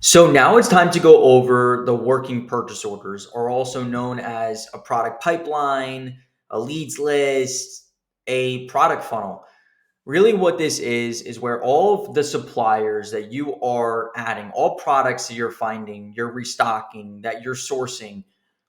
So now it's time to go over the working purchase orders, or also known as a product pipeline, a leads list, a product funnel. Really, what this is where all of the suppliers that you are adding, all products that you're finding, you're restocking, that you're sourcing,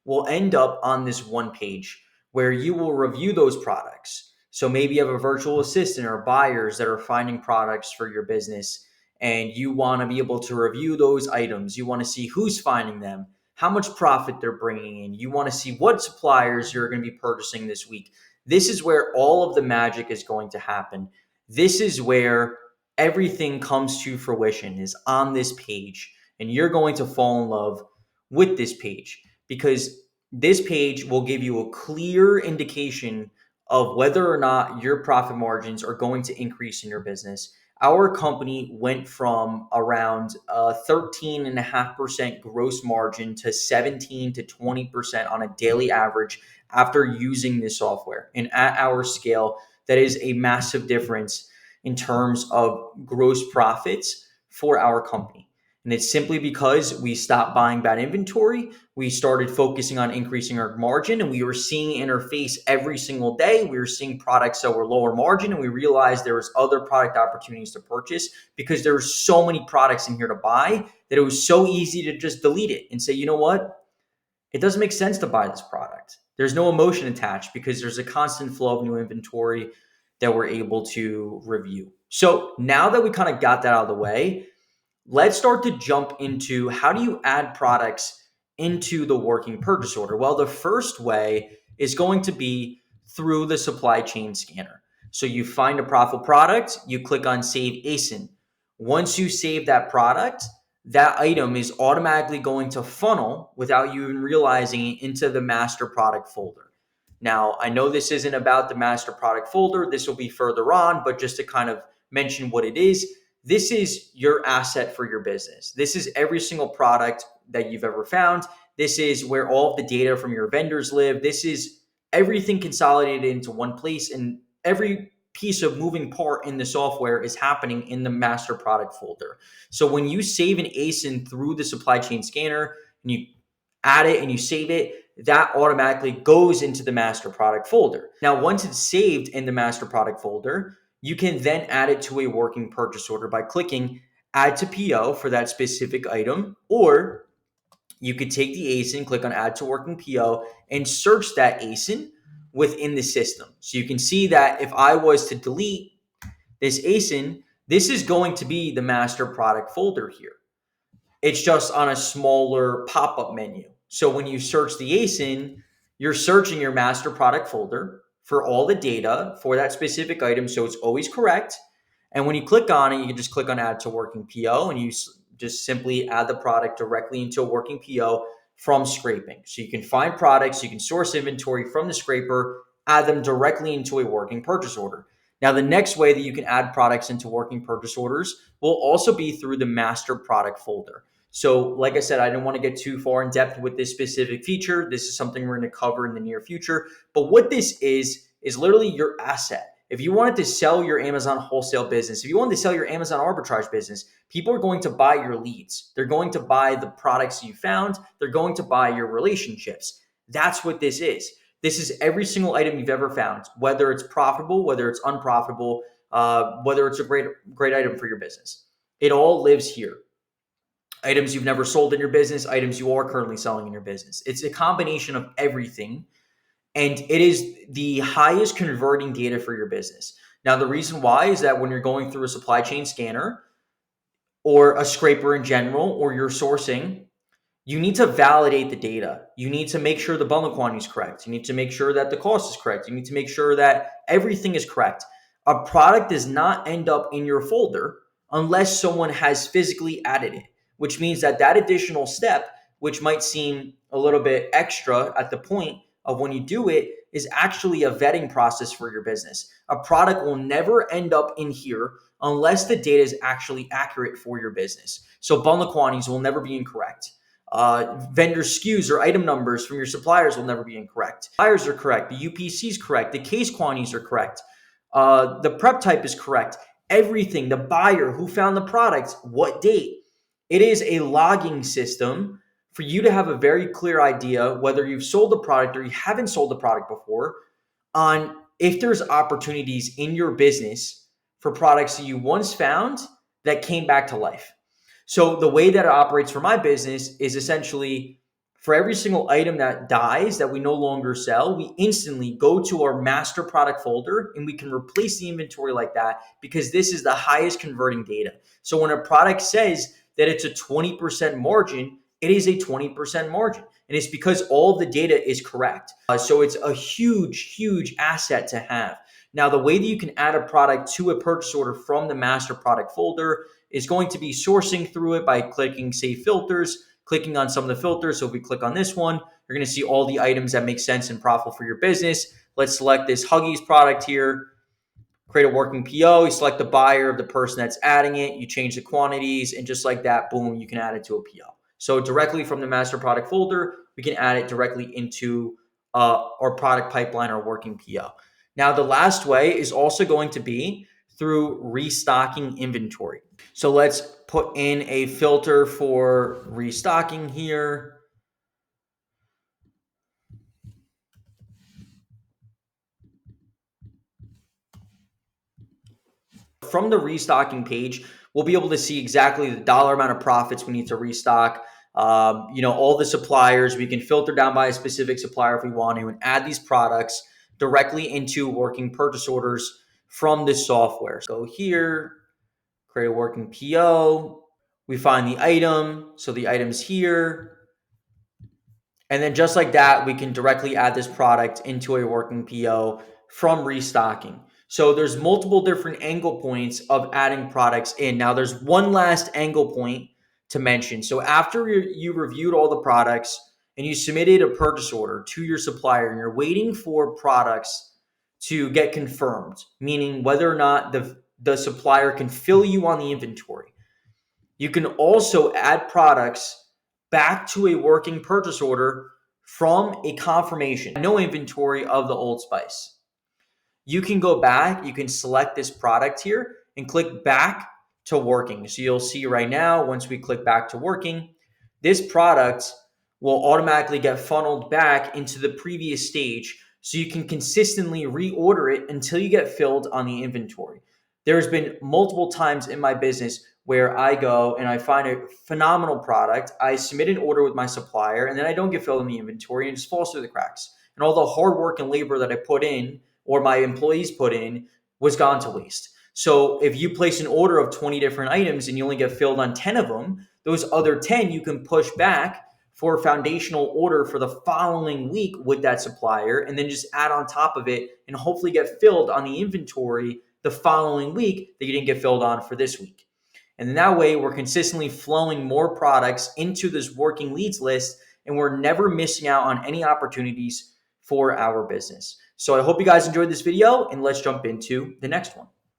will end up on this one page where you will review those products. So maybe you have a virtual assistant or buyers that are finding products for your business, and you want to be able to review those items. You want to see who's finding them, how much profit they're bringing in. You want to see what suppliers you're going to be purchasing this week. This is where all of the magic is going to happen. This is where everything comes to fruition, is on this page, and you're going to fall in love with this page, because this page will give you a clear indication of whether or not your profit margins are going to increase in your business. Our company went from around 13.5% gross margin to 17 to 20% on a daily average after using this software. And at our scale, that is a massive difference in terms of gross profits for our company. And it's simply because we stopped buying bad inventory. We started focusing on increasing our margin, and we were seeing interface every single day. We were seeing products that were lower margin, and we realized there was other product opportunities to purchase because there were so many products in here to buy that it was so easy to just delete it and say, you know what? It doesn't make sense to buy this product. There's no emotion attached because there's a constant flow of new inventory that we're able to review. So now that we kind of got that out of the way, let's start to jump into how do you add products into the working purchase order? Well, the first way is going to be through the supply chain scanner. So you find a profitable product, you click on Save ASIN. Once you save that product, that item is automatically going to funnel without you even realizing it into the master product folder. Now, I know this isn't about the master product folder. This will be further on, but just to kind of mention what it is, this is your asset for your business. This is every single product that you've ever found. This is where all of the data from your vendors live. This is everything consolidated into one place, and every piece of moving part in the software is happening in the master product folder. So when you save an ASIN through the supply chain scanner and you add it and you save it, that automatically goes into the master product folder. Now, once it's saved in the master product folder, you can then add it to a working purchase order by clicking add to PO for that specific item, or you could take the ASIN, click on add to working PO, and search that ASIN within the system. So you can see that if I was to delete this ASIN, this is going to be the master product folder here. It's just on a smaller pop-up menu. So when you search the ASIN, you're searching your master product folder for all the data for that specific item, so it's always correct. And when you click on it, you can just click on add to working PO, and you just simply add the product directly into a working PO from scraping. So you can find products, you can source inventory from the scraper, add them directly into a working purchase order. Now, the next way that you can add products into working purchase orders will also be through the master product folder. So, like I said, I didn't want to get too far in depth with this specific feature. This is something we're going to cover in the near future. But what this is literally your asset. If you wanted to sell your Amazon wholesale business, if you wanted to sell your Amazon arbitrage business, people are going to buy your leads. They're going to buy the products you found. They're going to buy your relationships. That's what this is. This is every single item you've ever found, whether it's profitable, whether it's unprofitable, whether it's a great item for your business. It all lives here. Items you've never sold in your business, items you are currently selling in your business. It's a combination of everything, and it is the highest converting data for your business. Now, the reason why is that when you're going through a supply chain scanner or a scraper in general, or you're sourcing, you need to validate the data. You need to make sure the bundle quantity is correct. You need to make sure that the cost is correct. You need to make sure that everything is correct. A product does not end up in your folder unless someone has physically added it, which means that that additional step, which might seem a little bit extra at the point of when you do it, is actually a vetting process for your business. A product will never end up in here unless the data is actually accurate for your business. So bundle quantities will never be incorrect. Vendor SKUs or item numbers from your suppliers will never be incorrect. Suppliers are correct. The UPC is correct. The case quantities are correct. The prep type is correct. Everything, the buyer, who found the product, what date, It is a logging system for you to have a very clear idea whether you've sold a product or you haven't sold a product before, on if there's opportunities in your business for products that you once found that came back to life. So the way that it operates for my business is essentially for every single item that dies that we no longer sell, we instantly go to our master product folder and we can replace the inventory like that, because this is the highest converting data. So when a product says that it's a 20% margin, it is a 20% margin. And it's because all the data is correct. So it's a huge, huge asset to have. Now, the way that you can add a product to a purchase order from the master product folder is going to be sourcing through it by clicking Save Filters, clicking on some of the filters. So if we click on this one, you're going to see all the items that make sense and profitable for your business. Let's select this Huggies product here, create a working PO. You select the buyer of the person that's adding it. You change the quantities, and just like that, boom, you can add it to a PO. So directly from the master product folder, we can add it directly into our product pipeline or working PO. Now, the last way is also going to be through restocking inventory. So let's put in a filter for restocking here. From the restocking page, we'll be able to see exactly the dollar amount of profits we need to restock. All the suppliers, we can filter down by a specific supplier if we want to, and add these products directly into working purchase orders from this software. So go here, create a working PO. We find the item. So the item's here. And then just like that, we can directly add this product into a working PO from restocking. So there's multiple different angle points of adding products in. Now there's one last angle point to mention. So after you reviewed all the products and you submitted a purchase order to your supplier and you're waiting for products to get confirmed, meaning whether or not the supplier can fill you on the inventory, you can also add products back to a working purchase order from a confirmation. No inventory of the Old Spice. You can go back, you can select this product here and click back to working. So you'll see right now, once we click back to working, this product will automatically get funneled back into the previous stage, so you can consistently reorder it until you get filled on the inventory. There's been multiple times in my business where I go and I find a phenomenal product. I submit an order with my supplier and then I don't get filled in the inventory and it just falls through the cracks. And all the hard work and labor that I put in or my employees put in was gone to waste. So if you place an order of 20 different items and you only get filled on 10 of them, those other 10 you can push back for a foundational order for the following week with that supplier, and then just add on top of it and hopefully get filled on the inventory the following week that you didn't get filled on for this week. And then that way, we're consistently flowing more products into this working leads list, and we're never missing out on any opportunities for our business. So I hope you guys enjoyed this video, and let's jump into the next one.